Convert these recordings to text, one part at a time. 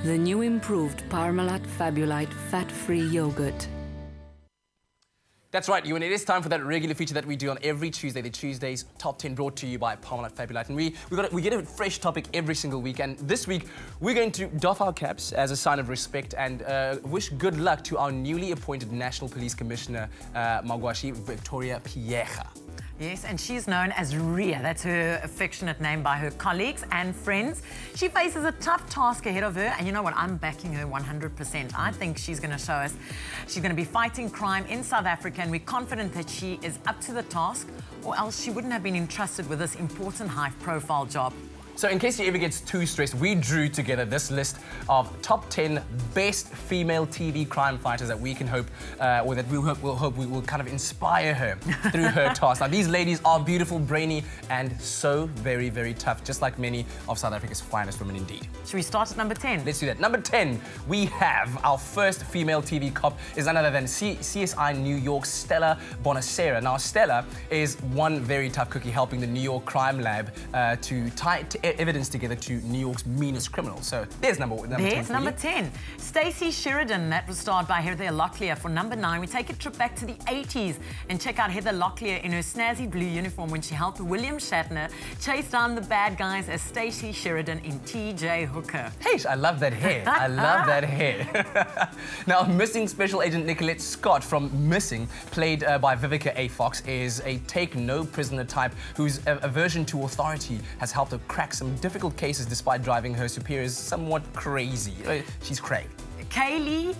the new improved Parmalat Fabulite fat-free yogurt. That's right, you, and it is time for that regular feature that we do on every Tuesday, the Tuesday's Top 10, brought to you by Parmalat Fabulite. And we get a fresh topic every single week, and this week we're going to doff our caps as a sign of respect and wish good luck to our newly appointed National Police Commissioner, Mangwashi Victoria Phiyega. Yes, and she's known as Riah. That's her affectionate name by her colleagues and friends. She faces a tough task ahead of her, and you know what? I'm backing her 100%. I think she's going to show us she's going to be fighting crime in South Africa, and we're confident that she is up to the task, or else she wouldn't have been entrusted with this important high-profile job. So in case he ever gets too stressed, we drew together this list of top 10 best female TV crime fighters that we can hope, or that we'll hope we will kind of inspire her through her task. Now, these ladies are beautiful, brainy, and so very, very tough, just like many of South Africa's finest women indeed. Should we start at number 10? Let's do that. Number 10, we have our first female TV cop is none other than CSI New York's Stella Bonacera. Now, Stella is one very tough cookie, helping the New York crime lab to tie evidence together to New York's meanest criminals. So there's number 10. There's number 10. Stacy Sheridan, that was starred by Heather Locklear. For number 9, we take a trip back to the 80s and check out Heather Locklear in her snazzy blue uniform when she helped William Shatner chase down the bad guys as Stacy Sheridan in T.J. Hooker. Hey, I love that hair. I love that hair. Now, missing Special Agent Nicolette Scott from Missing, played by Vivica A. Fox, is a take-no-prisoner type whose aversion to authority has helped her crack some difficult cases despite driving her superiors somewhat crazy. She's cray. Kaylee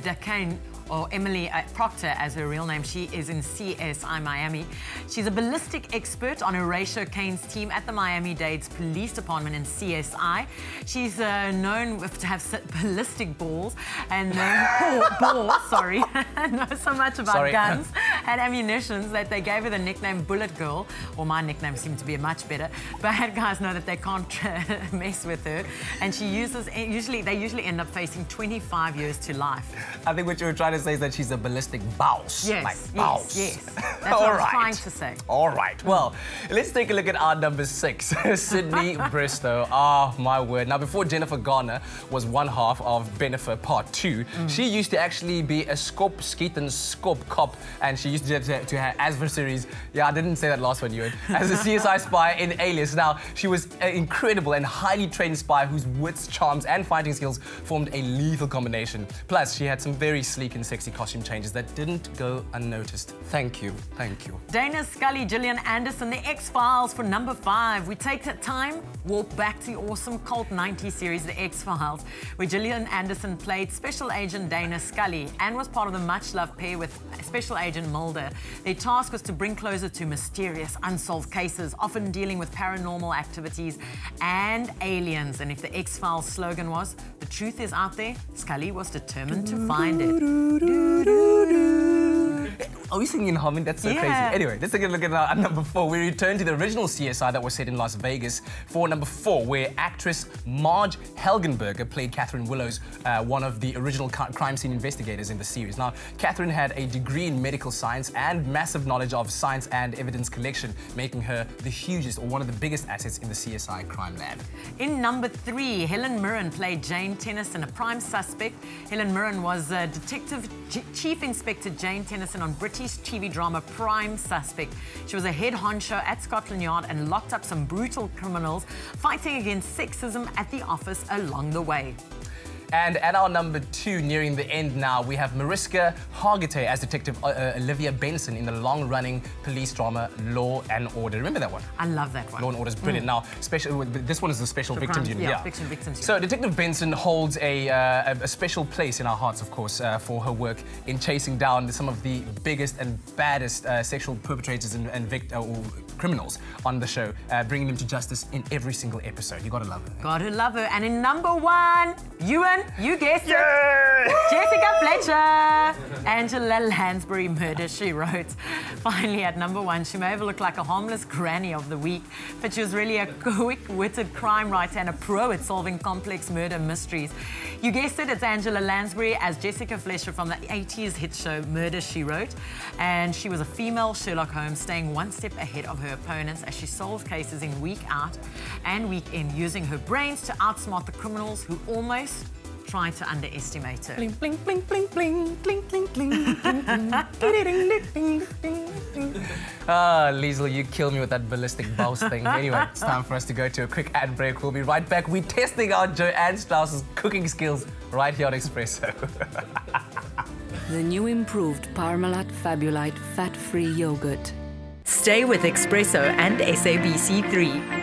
DeCane, or Emily Proctor as her real name. She is in CSI Miami. She's a ballistic expert on Horatio Kane's team at the Miami-Dade Police Department in CSI. She's known to have ballistic balls and balls, sorry, know so much about guns and ammunitions that they gave her the nickname Bullet Girl, or my nickname seemed to be much better. Bad guys know that they can't mess with her, and they usually end up facing 25 years to life. I think what you were trying to say is that she's a ballistic boss. Yes, like boss. yes. That's what I was trying to say. All right. Well, let's take a look at our number 6, Sydney Bristow. Oh, my word. Now, before Jennifer Garner was one half of Bennifer Part 2, she used to actually be a Skop Skeeten Skop cop, and she used to have adversaries. Yeah, I didn't say that last one, Ewan. As a CSI spy in Alias. Now, she was an incredible and highly trained spy whose wits, charms, and fighting skills formed a lethal combination. Plus, she had some very sleek and sexy costume changes that didn't go unnoticed. Thank you. Thank you. Dana Scully, Gillian Anderson, The X-Files for number 5. We take that time, walk back to the awesome cult 90s series, The X-Files, where Gillian Anderson played Special Agent Dana Scully and was part of the much-loved pair with Special Agent Mulder. Their task was to bring closure to mysterious, unsolved cases, often dealing with paranormal activities and aliens. And if the X-Files slogan was, "The truth is out there," Scully was determined to find it. Are we singing in harmony? That's so crazy. Anyway, let's take a look at our number 4. We return to the original CSI that was set in Las Vegas for number 4, where actress Marg Helgenberger played Catherine Willows, one of the original crime scene investigators in the series. Now, Catherine had a degree in medical science and massive knowledge of science and evidence collection, making her the hugest or one of the biggest assets in the CSI crime lab. In number 3, Helen Mirren played Jane Tennyson, a prime suspect. Helen Mirren was Detective Chief Inspector Jane Tennyson on British TV drama Prime Suspect. She was a head honcho at Scotland Yard and locked up some brutal criminals, fighting against sexism at the office along the way. And at our number 2, nearing the end now, we have Mariska Hargitay as Detective Olivia Benson in the long-running police drama Law and Order. Remember that one? I love that one. Law and Order is brilliant. Now, this one is the Special Victims Unit. Yeah, Victims Unit. So Detective Benson holds a special place in our hearts, of course, for her work in chasing down some of the biggest and baddest sexual perpetrators and criminals on the show, bringing them to justice in every single episode. You gotta love her. Gotta love her. And in number 1, Ewan, you guessed it. Jessica Fletcher. Angela Lansbury, Murder, She Wrote. Finally, at number 1, she may have looked like a harmless granny of the week, but she was really a quick-witted crime writer and a pro at solving complex murder mysteries. You guessed it, it's Angela Lansbury as Jessica Fletcher from the 80s hit show Murder, She Wrote. And she was a female Sherlock Holmes, staying one step ahead of her opponents as she solved cases in week out and week in, using her brains to outsmart the criminals who almost try to underestimate her. Bling, bling, bling, bling, bling, bling, bling, bling, bling, bling. Ah, Liesl, you kill me with that ballistic bounce thing. Anyway, it's time for us to go to a quick ad break. We'll be right back. We're testing out Joanne Strauss's cooking skills right here on Espresso. The new improved Parmalat Fabulite fat-free yogurt. Stay with Espresso and SABC3.